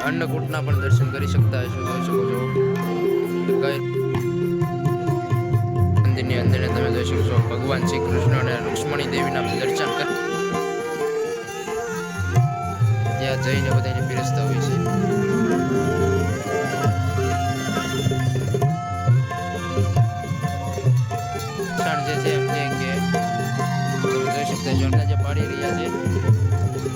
अन्नकूटના પણ દર્શન કરી શકતા હશો, જોઈ શકો છો। કઈ મંદિરની અંદર તમે જોઈ શકો છો ભગવાન શ્રી કૃષ્ણ અને રુક્ષ્મણી દેવીના દર્શન કરી ત્યાં જઈને બધાને પીરસતા હોય છે। જે છે એમ કે તમે જોઈ શકતા છો જે પાડી રહ્યા છે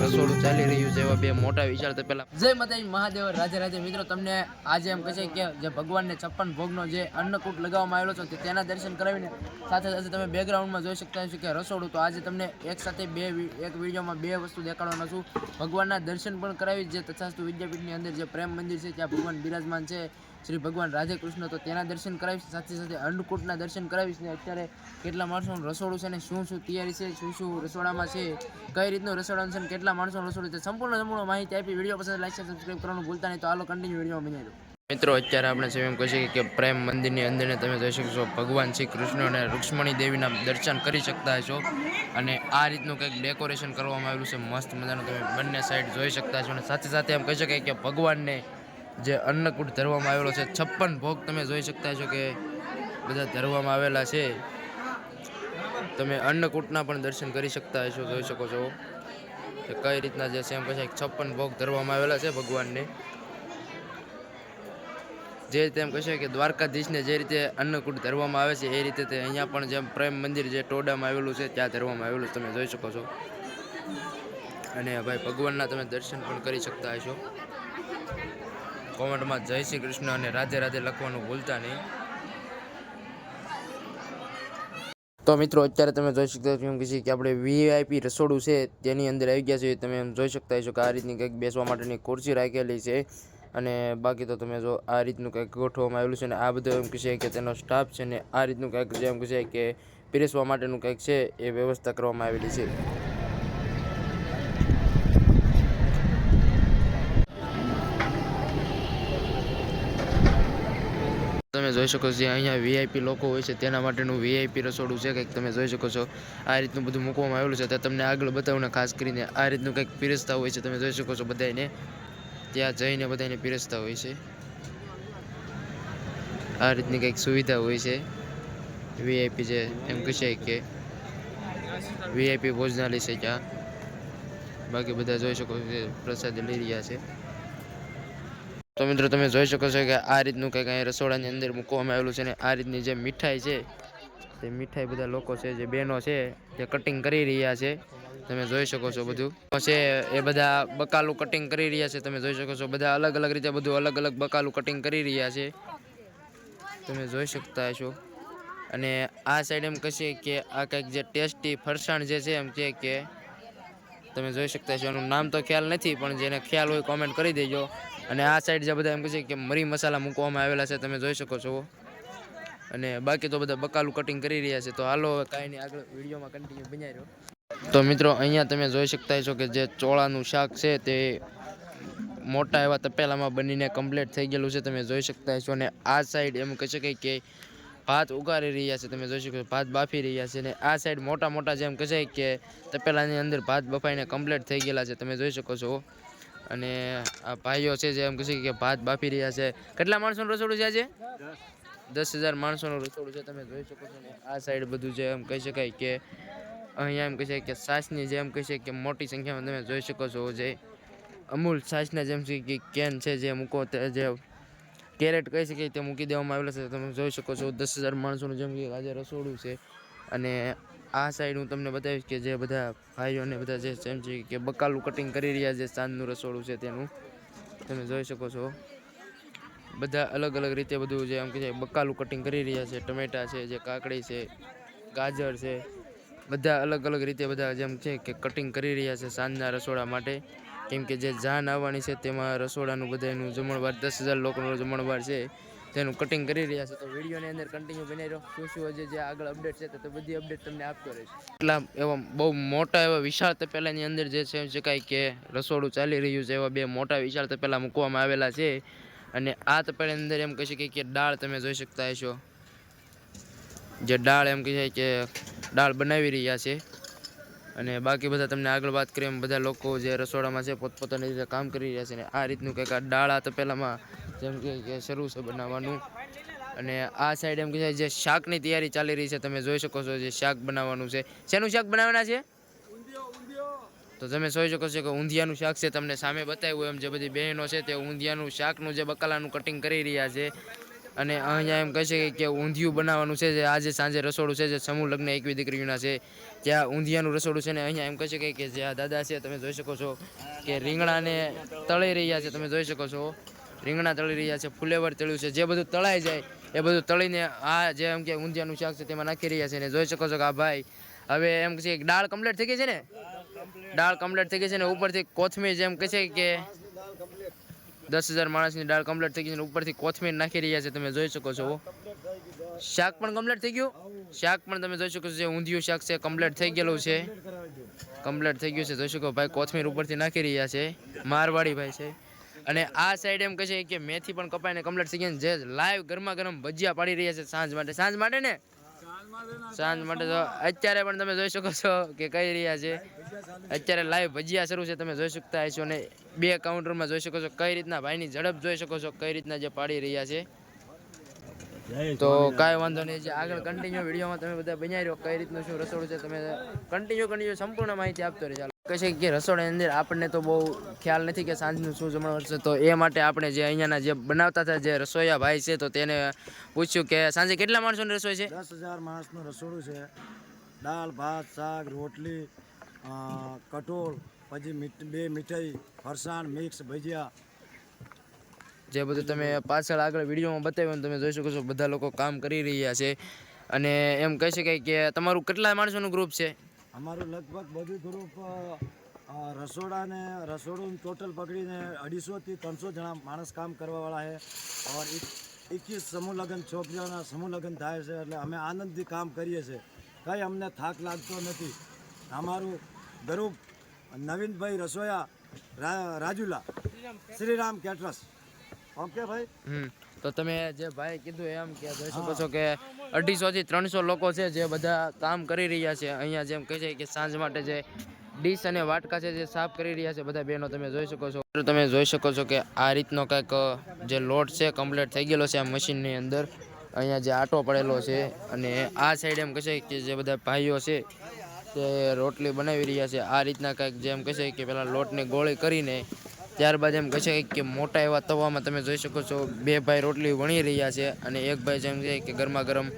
રસોડું ચાલી રહ્યું છે એવા બે મોટા વિશાળ તપેલા। જય માતાજી મહાદેવ, રાધે રાધે મિત્રો। તમને આજે એમ કહે છે કે જે ભગવાનને 56 ભોગનો જે અન્નકૂટ લગાવવામાં આવેલો છે તેના દર્શન કરાવીને સાથે સાથે તમે બેકગ્રાઉન્ડમાં જોઈ શકતા હશો કે રસોડું। તો આજે તમને એક સાથે એક વિડીયોમાં બે વસ્તુ દેખાડવાનો છું। ભગવાનના દર્શન પણ કરાવી, જે તથાસ્તુ વિદ્યાપીઠની અંદર જે પ્રેમ મંદિર છે ત્યાં ભગવાન બિરાજમાન છે શ્રી ભગવાન રાધે કૃષ્ણ, તો તેના દર્શન કરાવીશ, સાથે સાથે અન્નકૂટના દર્શન કરાવીશ ને અત્યારે કેટલા માણસોનું રસોડું છે ને શું તૈયારી છે, શું રસોડામાં છે, કઈ રીતનું રસોડાનું છે, કેટલા માણસોનું રસોડું છે, સંપૂર્ણ માહિતી આપી। વિડીયો પસંદ લાઈક શેર સબસ્ક્રાઇબ કરવાનું ભૂલતા નહીં। તો હાલો કન્ટિન્યુ વિડીયોમાં બન્યા રહો। મિત્રો અત્યારે આપણે એમ કહી શકીએ કે પ્રેમ મંદિરની અંદર તમે જોઈ શકો છો ભગવાન શ્રી કૃષ્ણ અને રુક્ષ્મણી દેવીના દર્શન કરી શકતા હશો। અને આ રીતનું કંઈક ડેકોરેશન કરવામાં આવેલું છે મસ્ત મજાનું, તમે બંને સાઈડ જોઈ શકતા છો। અને સાથે સાથે એમ કહી શકાય કે ભગવાનને જે અન્નકૂટ ધરવામાં આવેલો છે 56 ભોગ તમે જોઈ શકતા છો કે બધા ધરવામાં આવેલા છે। તમે અન્નકૂટના પણ દર્શન કરી શકતા હશો, જોઈ શકો છો કે કઈ રીતના જે છે એમ કહે છે 56 ભોગ ધરવામાં આવેલા છે ભગવાનને। જે રીતે એમ કહેશે કે દ્વારકાધીશને જે રીતે અન્નકૂટ ધરવામાં આવે છે એ રીતે તે અહીંયા પણ જેમ પ્રેમ મંદિર જે ટોડામાં આવેલું છે ત્યાં ધરવામાં આવેલું તમે જોઈ શકો છો। અને ભાઈ ભગવાનના તમે દર્શન પણ કરી શકતા હશો। કોમેન્ટમાં જય શ્રી કૃષ્ણ અને રાધે રાધે લખવાનું ભૂલતા નહીં। તો મિત્રો અત્યારે તમે જોઈ શકતા છો કે આપણે વીઆઈપી રસોડું છે તેની અંદર આવી ગયા છે। તમે એમ જોઈ શકતા હશો કે આ રીતની કંઈક બેસવા માટેની ખુરશી રાખેલી છે। અને બાકી તો તમે જો આ રીતનું કંઈક ગોઠવવામાં આવેલું છે ને આ બધું એમ કહે કે તેનો સ્ટાફ છે ને આ રીતનું કંઈક જેમ કહે કે પીરસવા માટેનું કંઈક છે એ વ્યવસ્થા કરવામાં આવેલી છે। તમે જોઈ શકો છો અહીંયા વીઆઈપી લોકો હોય છે તેના માટેનું વીઆઈપી રસોડું છે કંઈક તમે જોઈ શકો છો આ રીતનું બધું મૂકવામાં આવેલું છે। તો તમને આગળ બતાવું ખાસ કરીને આ રીતનું કંઈક પીરસતા હોય છે, તમે જોઈ શકો છો બધાને ત્યાં જઈને બધાને પીરસતા હોય છે। આ રીતની કંઈક સુવિધા હોય છે વીઆઈપી જે એમ કહે કે વીઆઈપી ભોજનાલય છે ત્યાં। બાકી બધા જોઈ શકો છો કે પ્રસાદ લઈ રહ્યા છે। તો મિત્રો તમે જોઈ શકો છો કે આ રીતનું કંઈક અહીંયા રસોડાની અંદર મૂકવામાં આવેલું છે ને આ રીતની જે મીઠાઈ છે તે મીઠાઈ બધા લોકો છે જે બહેનો છે તે કટિંગ કરી રહ્યા છે। તમે જોઈ શકો છો બધું છે એ બધા બકાલું કટિંગ કરી રહ્યા છે। તમે જોઈ શકો છો બધા અલગ અલગ રીતે બધું અલગ અલગ બકાલું કટિંગ કરી રહ્યા છે, તમે જોઈ શકતા હશો। અને આ સાઈડ એમ કહેશે કે આ કંઈક જે ટેસ્ટી ફરસાણ જે છે એમ કે તમે જોઈ શકતા છો, એનું નામ તો ખ્યાલ નથી પણ જેને ખ્યાલ હોય કોમેન્ટ કરી દેજો। અને આ સાઈડ જે બધા એમ કહે છે કે મરી મસાલા મૂકવામાં આવેલા છે, તમે જોઈ શકો છો। અને બાકી તો બધા બકાલું કટિંગ કરી રહ્યા છે। તો હાલો કાંઈ નહીં આગળ વિડીયોમાં કન્ટિન્યુ બન્યા રહ્યો। તો મિત્રો અહીંયા તમે જોઈ શકતા છો કે જે ચોળાનું શાક છે તે મોટા એવા તપેલામાં બનીને કમ્પ્લીટ થઈ ગયેલું છે, તમે જોઈ શકતા છો। અને આ સાઈડ એમ કહી શકાય કે ભાત ઉગાડી રહ્યા છે, તમે જોઈ શકો છો ભાત બાફી રહ્યા છે। અને આ સાઈડ મોટા મોટા જેમ કહે કે તપેલાની અંદર ભાત બફાઈને કમ્પ્લીટ થઈ ગયેલા છે, તમે જોઈ શકો છો। અને આ ભાઈઓ છે જે એમ કહે કે ભાત બાફી રહ્યા છે। કેટલા માણસોનું રસોડું છે આજે? 10,000 માણસોનું રસોડું છે, તમે જોઈ શકો છો। ને આ સાઈડ બધું જે એમ કહી શકાય કે અહીંયા એમ કહે કે છાશની જેમ કહે કે મોટી સંખ્યામાં તમે જોઈ શકો છો જે અમૂલ છાશના જેમ કે કેન છે જે મૂકો જે કેરેટ કહી શકીએ તે મૂકી દેવામાં આવેલા છે, તમે જોઈ શકો છો। 10,000 માણસોનું જેમ કે આજે રસોડું છે। અને આ સાઈડ હું તમને બતાવીશ કે જે બધા ભાઈઓને બધા જે એમ છે કે બકાલું કટિંગ કરી રહ્યા છે સાંજનું રસોડું છે તેનું, તમે જોઈ શકો છો। બધા અલગ અલગ રીતે બધું જે એમ કે બકાલું કટિંગ કરી રહ્યા છે। ટમેટા છે, જે કાકડી છે, ગાજર છે, બધા અલગ અલગ રીતે બધા જેમ છે કે કટિંગ કરી રહ્યા છે સાંજના રસોડા માટે। કેમ કે જે જાન આવવાની છે તેમાં રસોડાનું બધાનું જમણવાર 10,000 લોકોનું જમણવાર છે તેનું કટિંગ કરી રહ્યા છે। તો વિડીયોની અંદર કન્ટિન્યુ બની રહ્યો, શું હજી જે આગળ અપડેટ છે તો બધી અપડેટ તમને આપતો રહીશ। એટલા એવા બહુ મોટા એવા વિશાળ તપેલાની અંદર જે છે શકાય કે રસોડું ચાલી રહ્યું છે એવા બે મોટા વિશાળ તપેલા મૂકવામાં આવેલા છે। અને આ તપેલાની અંદર એમ કહી શકીએ કે દાળ તમે જોઈ શકતા હશો, જે દાળ એમ કહે કે દાળ બનાવી રહ્યા છે। અને બાકી બધા તમને આગળ વાત કરીએ એમ બધા લોકો જે રસોડામાં છે પોતપોતાની રીતે કામ કરી રહ્યા છે. અને આ રીતનું કંઈક આ ડાળા તપેલામાં જેમ કે શરૂ છે બનાવવાનું. અને આ સાઈડ એમ કે જે શાકની તૈયારી ચાલી રહી છે, તમે જોઈ શકો છો જે શાક બનાવવાનું છે. શેનું શાક બનાવવાના છે? તો તમે જોઈ શકો છો કે ઊંધિયાનું શાક છે. તમને સામે બતાવ્યું એમ જે બધી બહેનો છે તે ઊંધિયાનું શાકનું જે બકાલાનું કટિંગ કરી રહ્યા છે. અને અહીંયા એમ કહે છે કે ઊંધિયું બનાવવાનું છે. જે આજે સાંજે રસોડું છે જે સમૂહ લગ્ન એકવી દીકરીઓના છે ત્યાં ઊંધિયાનું રસોડું છે. ને અહીંયા એમ કહે છે કે જે આ દાદા છે તમે જોઈ શકો છો કે રીંગણાને તળી રહ્યા છે. તમે જોઈ શકો છો રીંગણા તળી રહ્યા છે, ફુલેવર તળ્યું છે. જે બધું તળાઈ જાય એ બધું તળીને આ જે એમ કે ઊંધિયાનું શાક છે તેમાં નાખી રહ્યા છે. અને જોઈ શકો છો કે આ ભાઈ હવે એમ કે છે દાળ કમ્પ્લીટ થઈ ગઈ છે ને, દાળ કમ્પ્લીટ થઈ ગઈ છે ને ઉપરથી કોથમીર જેમ કહે છે કે 10,000 માણસની દાળ કમ્પ્લીટ થઈ ગઈ છે ને ઉપરથી કોથમીર નાખી રહ્યા છે. તમે જોઈ શકો છો શાક પણ કમ્પ્લીટ થઈ ગયું. શાક પણ તમે જોઈ શકો છો જે ઊંધિયું શાક છે કમ્પ્લીટ થઈ ગયેલું છે, કમ્પ્લીટ થઈ ગયું છે. જોઈ શકો ભાઈ કોથમીર ઉપરથી નાખી રહ્યા છે, મારવાડી ભાઈ છે. અને આ સાઈડ એમ કહે છે કે મેથી પણ કપાઈને કમ્પ્લીટ થઈ ગઈ. જે લાઈવ ગરમા ગરમ ભજીયા પાડી રહ્યા છે સાંજ માટે. સાંજ માટે ને સાંજ માટે તો અત્યારે પણ તમે જોઈ શકો છો કે કઈ રહ્યા છે. અત્યારે લાઈવ ભજીયા શરૂ છે, તમે જોઈ શકતા હશો. અને 2 કાઉન્ટરમાં જોઈ શકો છો કઈ રીતના ભાઈની ઝડપ જોઈ શકો છો, કઈ રીતના જે પાડી રહ્યા છે. તો કાંઈ વાંધો નહીં, જે આગળ કન્ટિન્યુ વિડીયોમાં તમે બધા બનાવી રહ્યો કઈ રીતનું શું રસોડું છે તમે કન્ટિન્યુ સંપૂર્ણ માહિતી આપતો રહેજો. કહે છે કે રસોડાની અંદર આપણને તો બહુ ખ્યાલ નથી કે સાંજનું શું જમણવાર છે. તો એ માટે આપણે જે અહીંયાના જે બનાવતા હતા જે રસોઈયા ભાઈ છે તો તેને પૂછ્યું કે સાંજે કેટલા માણસોની રસોઈ છે? 10,000 માણસનું રસોડું છે. દાળ, ભાત, શાક, રોટલી, કઠોળ, પછી 2 મીઠાઈ, ફરસાણ, મિક્સ, ભજીયા. જે બધું તમે પાછળ આગળ વિડીયોમાં બતાવ્યું તમે જોઈ શકો છો બધા લોકો કામ કરી રહ્યા છે. અને એમ કહી શકાય કે તમારું કેટલા માણસોનું ગ્રુપ છે? અમારું લગભગ બધું ગ્રુપ રસોડું ટોટલ પકડીને 250 થી 300 જણા માણસ કામ કરવાવાળા છે. और 21 સમૂહ લગ્ન છોકરીઓના સમૂહ લગ્ન થાય છે એટલે અમે આનંદથી કામ કરીએ છીએ. કંઈ અમને થાક લાગતો નથી. અમારું ગ્રુપ નવીનભાઈ રસોયા રાજુલા, શ્રીરામ કેટરસ. ઓકે ભાઈ. તો તમે જે ભાઈ કીધું એમ કે જોઈ શકો છો કે 250 થી 300 લોકો છે જે બધા કામ કરી રહ્યા છે. અહીંયા જેમ કહે છે કે સાંજ માટે જે ડીશ અને વાટકા છે જે સાફ કરી રહ્યા છે બધા બહેનો તમે જોઈ શકો છો. તમે જોઈ શકો છો કે આ રીતનો કંઈક જે લોટ છે કમ્પ્લીટ થઈ ગયેલો છે આ મશીનની અંદર. અહીંયા જે આટો પડેલો છે. અને આ સાઈડ એમ કહે છે કે જે બધા ભાઈઓ છે તે રોટલી બનાવી રહ્યા છે. આ રીતના કંઈક જેમ કહે છે કે પહેલાં લોટની ગોળી કરીને ત્યારબાદ એમ કહે છે કે મોટા એવા તવામાં તમે જોઈ શકો છો 2 ભાઈ રોટલી વણી રહ્યા છે. અને એક ભાઈ જેમ છે કે ગરમા ગરમ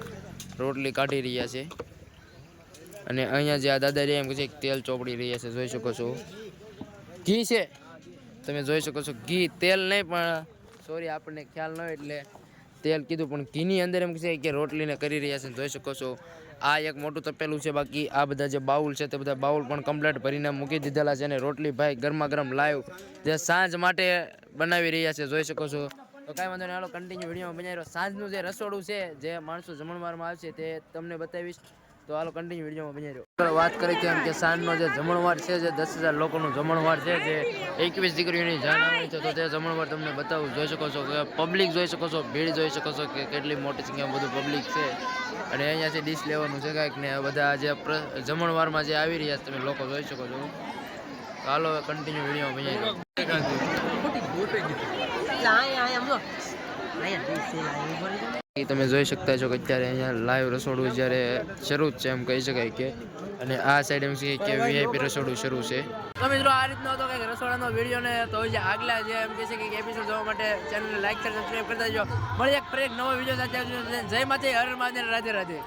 રોટલી કાઢી રહ્યા છે. અને અહીંયા જે આ દાદા રહ્યા એમ કહે છે તેલ ચોપડી રહ્યા છે. જોઈ શકો છો ઘી છે, તમે જોઈ શકો છો ઘી, તેલ નહીં પણ સોરી આપણને ખ્યાલ ન હોય એટલે તેલ કીધું પણ ઘીની અંદર એમ કહે છે કે રોટલીને કરી રહ્યા છે. જોઈ શકો છો આ એક મોટું તપેલું છે. બાકી આ બધા જે બાઉલ છે તે બધા બાઉલ પણ કમ્પ્લીટ ભરીને મૂકી દીધેલા છે. અને રોટલી ભાઈ ગરમા ગરમ લાઈવ જે સાંજ માટે બનાવી રહ્યા છે. જોઈ શકો છો. તો કાંઈ વાંધો નહીં, હાલો કન્ટિન્યુ વિડીયોમાં બનાવી રહ્યો. સાંજનું જે રસોડું છે જે માણસો જમણવારમાં આવશે તે તમને બતાવીશ. તો હાલો કન્ટિન્યુ વિડીયોમાં બનાવી રહ્યો. વાત કરી કેમ કે સાંજનો જે જમણવાર છે જે 10,000 લોકોનું જમણવાર છે જે 21 દીકરીઓની જાણ આવી છે. તો તે જમણવાર તમને બતાવું. જોઈ શકો છો કે પબ્લિક જોઈ શકો છો, ભીડ જોઈ શકો છો કે કેટલી મોટી સંખ્યામાં બધું પબ્લિક છે. અને અહીંયાથી ડીશ લેવાનું છે કાંઈક ને બધા જે જમણવારમાં જે આવી રહ્યા છે તમે લોકો જોઈ શકો છો. હાલો કન્ટિન્યુ વિડીયોમાં બનાવી રહ્યો. તમે જોઈ શકતા છો કે અત્યારે અહીંયા લાઈવ રસોડું જ્યારે શરૂ જ છે એમ કહી શકાય કે. અને આ સાઈડ એમ છે કે વીઆઈપી રસોડું શરૂ છે. તો મિત્રો આ રીતનો હતો કંઈક રસોડાનો વિડીયો ને તો આગલા જે એમ કહે છે કે એપિસોડ જોવા માટે ચેનલને લાઈક શેર સબસ્ક્રાઈબ કરતા જો. મળીએ એક નવો વિડીયો સાથે. જય માતા, હર મહાદેવ, રાધે રાધે.